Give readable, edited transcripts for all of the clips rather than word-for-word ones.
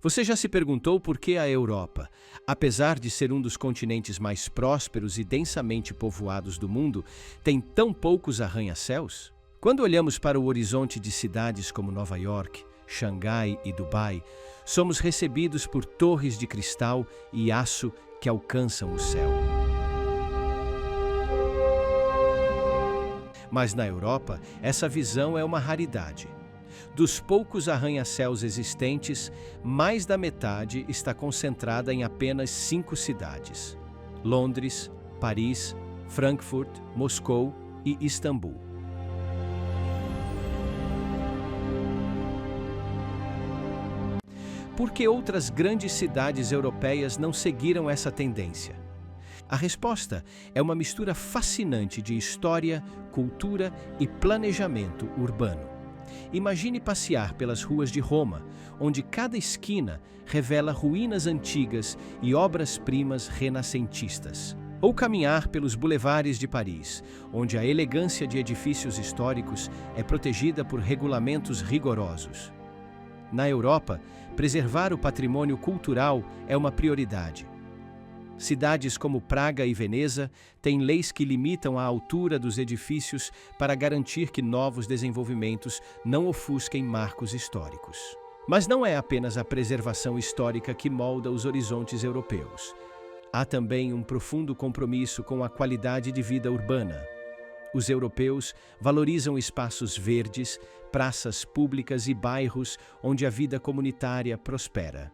Você já se perguntou por que a Europa, apesar de ser um dos continentes mais prósperos e densamente povoados do mundo, tem tão poucos arranha-céus? Quando olhamos para o horizonte de cidades como Nova York, Xangai e Dubai, somos recebidos por torres de cristal e aço que alcançam o céu. Mas na Europa, essa visão é uma raridade. Dos poucos arranha-céus existentes, mais da metade está concentrada em apenas 5 cidades: Londres, Paris, Frankfurt, Moscou e Istambul. Por que outras grandes cidades europeias não seguiram essa tendência? A resposta é uma mistura fascinante de história, cultura e planejamento urbano. Imagine passear pelas ruas de Roma, onde cada esquina revela ruínas antigas e obras-primas renascentistas. Ou caminhar pelos bulevares de Paris, onde a elegância de edifícios históricos é protegida por regulamentos rigorosos. Na Europa, preservar o patrimônio cultural é uma prioridade. Cidades como Praga e Veneza têm leis que limitam a altura dos edifícios para garantir que novos desenvolvimentos não ofusquem marcos históricos. Mas não é apenas a preservação histórica que molda os horizontes europeus. Há também um profundo compromisso com a qualidade de vida urbana. Os europeus valorizam espaços verdes, praças públicas e bairros onde a vida comunitária prospera.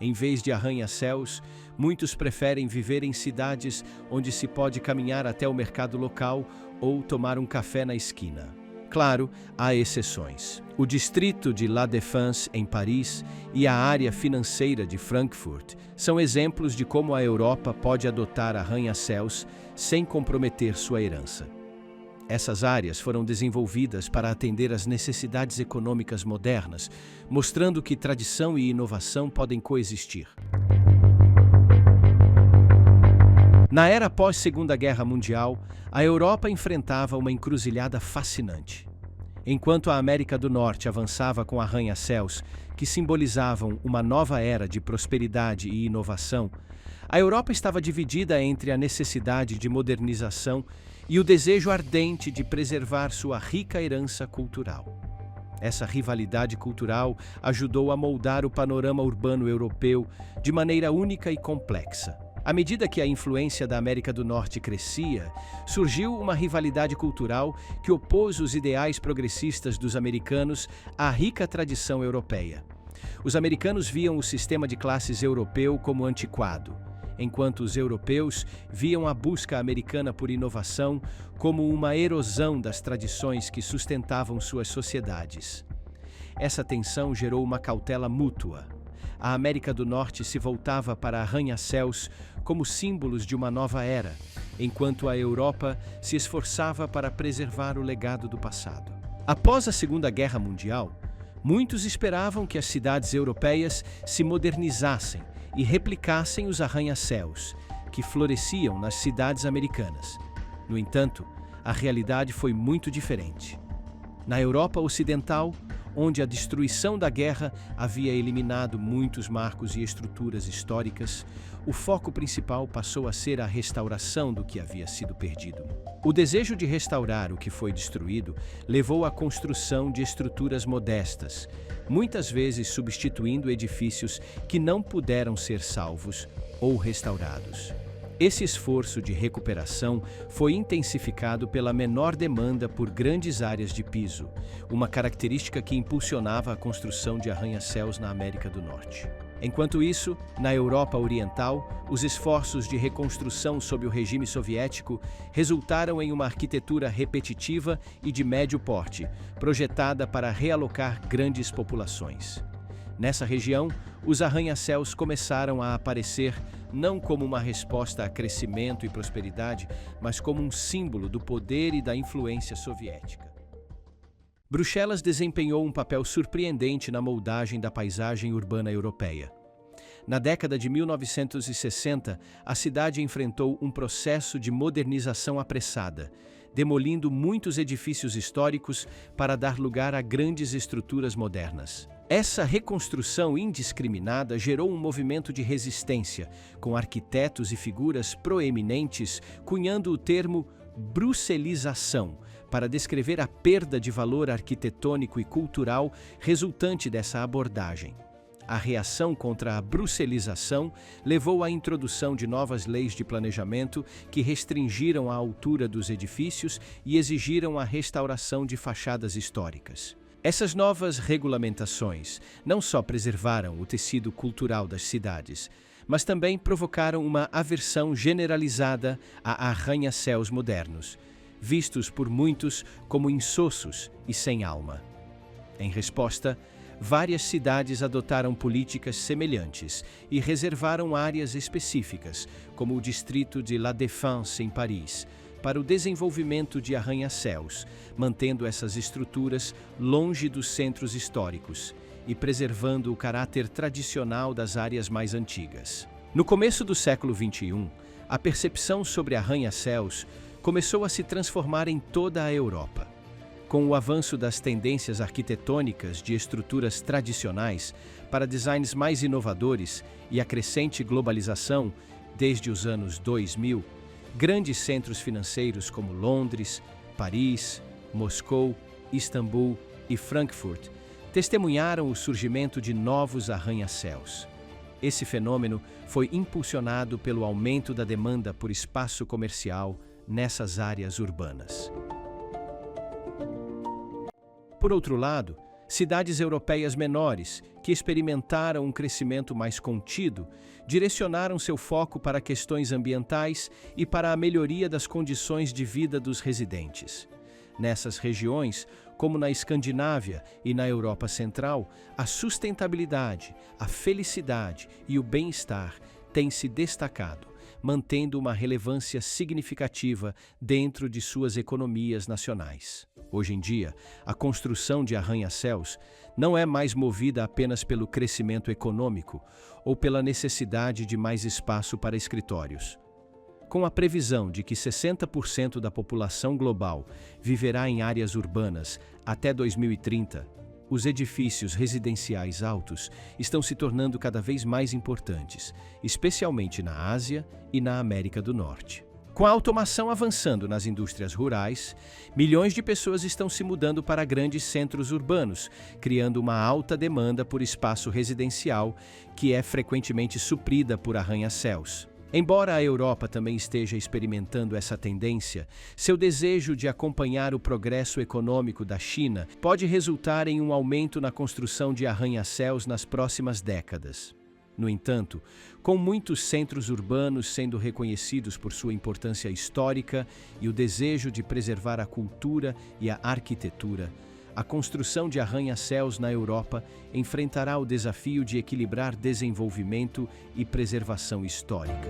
Em vez de arranha-céus, muitos preferem viver em cidades onde se pode caminhar até o mercado local ou tomar um café na esquina. Claro, há exceções. O distrito de La Défense, em Paris, e a área financeira de Frankfurt são exemplos de como a Europa pode adotar arranha-céus sem comprometer sua herança. Essas áreas foram desenvolvidas para atender às necessidades econômicas modernas, mostrando que tradição e inovação podem coexistir. Na era pós-Segunda Guerra Mundial, a Europa enfrentava uma encruzilhada fascinante. Enquanto a América do Norte avançava com arranha-céus, que simbolizavam uma nova era de prosperidade e inovação, a Europa estava dividida entre a necessidade de modernização e o desejo ardente de preservar sua rica herança cultural. Essa rivalidade cultural ajudou a moldar o panorama urbano europeu de maneira única e complexa. À medida que a influência da América do Norte crescia, surgiu uma rivalidade cultural que opôs os ideais progressistas dos americanos à rica tradição europeia. Os americanos viam o sistema de classes europeu como antiquado, enquanto os europeus viam a busca americana por inovação como uma erosão das tradições que sustentavam suas sociedades. Essa tensão gerou uma cautela mútua. A América do Norte se voltava para arranha-céus como símbolos de uma nova era, enquanto a Europa se esforçava para preservar o legado do passado. Após a Segunda Guerra Mundial, muitos esperavam que as cidades europeias se modernizassem e replicassem os arranha-céus, que floresciam nas cidades americanas. No entanto, a realidade foi muito diferente. Na Europa Ocidental, onde a destruição da guerra havia eliminado muitos marcos e estruturas históricas, o foco principal passou a ser a restauração do que havia sido perdido. O desejo de restaurar o que foi destruído levou à construção de estruturas modestas, muitas vezes substituindo edifícios que não puderam ser salvos ou restaurados. Esse esforço de recuperação foi intensificado pela menor demanda por grandes áreas de piso, uma característica que impulsionava a construção de arranha-céus na América do Norte. Enquanto isso, na Europa Oriental, os esforços de reconstrução sob o regime soviético resultaram em uma arquitetura repetitiva e de médio porte, projetada para realocar grandes populações. Nessa região, os arranha-céus começaram a aparecer não como uma resposta a crescimento e prosperidade, mas como um símbolo do poder e da influência soviética. Bruxelas desempenhou um papel surpreendente na moldagem da paisagem urbana europeia. Na década de 1960, a cidade enfrentou um processo de modernização apressada, demolindo muitos edifícios históricos para dar lugar a grandes estruturas modernas. Essa reconstrução indiscriminada gerou um movimento de resistência, com arquitetos e figuras proeminentes cunhando o termo bruxelização para descrever a perda de valor arquitetônico e cultural resultante dessa abordagem. A reação contra a bruxelização levou à introdução de novas leis de planejamento que restringiram a altura dos edifícios e exigiram a restauração de fachadas históricas. Essas novas regulamentações não só preservaram o tecido cultural das cidades, mas também provocaram uma aversão generalizada a arranha-céus modernos, vistos por muitos como insossos e sem alma. Em resposta, várias cidades adotaram políticas semelhantes e reservaram áreas específicas, como o distrito de La Défense em Paris, para o desenvolvimento de arranha-céus, mantendo essas estruturas longe dos centros históricos e preservando o caráter tradicional das áreas mais antigas. No começo do século XXI, a percepção sobre arranha-céus começou a se transformar em toda a Europa. Com o avanço das tendências arquitetônicas de estruturas tradicionais para designs mais inovadores e a crescente globalização desde os anos 2000, grandes centros financeiros como Londres, Paris, Moscou, Istambul e Frankfurt testemunharam o surgimento de novos arranha-céus. Esse fenômeno foi impulsionado pelo aumento da demanda por espaço comercial nessas áreas urbanas. Por outro lado, cidades europeias menores, que experimentaram um crescimento mais contido, direcionaram seu foco para questões ambientais e para a melhoria das condições de vida dos residentes. Nessas regiões, como na Escandinávia e na Europa Central, a sustentabilidade, a felicidade e o bem-estar têm se destacado, mantendo uma relevância significativa dentro de suas economias nacionais. Hoje em dia, a construção de arranha-céus não é mais movida apenas pelo crescimento econômico ou pela necessidade de mais espaço para escritórios. Com a previsão de que 60% da população global viverá em áreas urbanas até 2030, os edifícios residenciais altos estão se tornando cada vez mais importantes, especialmente na Ásia e na América do Norte. Com a automação avançando nas indústrias rurais, milhões de pessoas estão se mudando para grandes centros urbanos, criando uma alta demanda por espaço residencial, que é frequentemente suprida por arranha-céus. Embora a Europa também esteja experimentando essa tendência, seu desejo de acompanhar o progresso econômico da China pode resultar em um aumento na construção de arranha-céus nas próximas décadas. No entanto, com muitos centros urbanos sendo reconhecidos por sua importância histórica e o desejo de preservar a cultura e a arquitetura, a construção de arranha-céus na Europa enfrentará o desafio de equilibrar desenvolvimento e preservação histórica.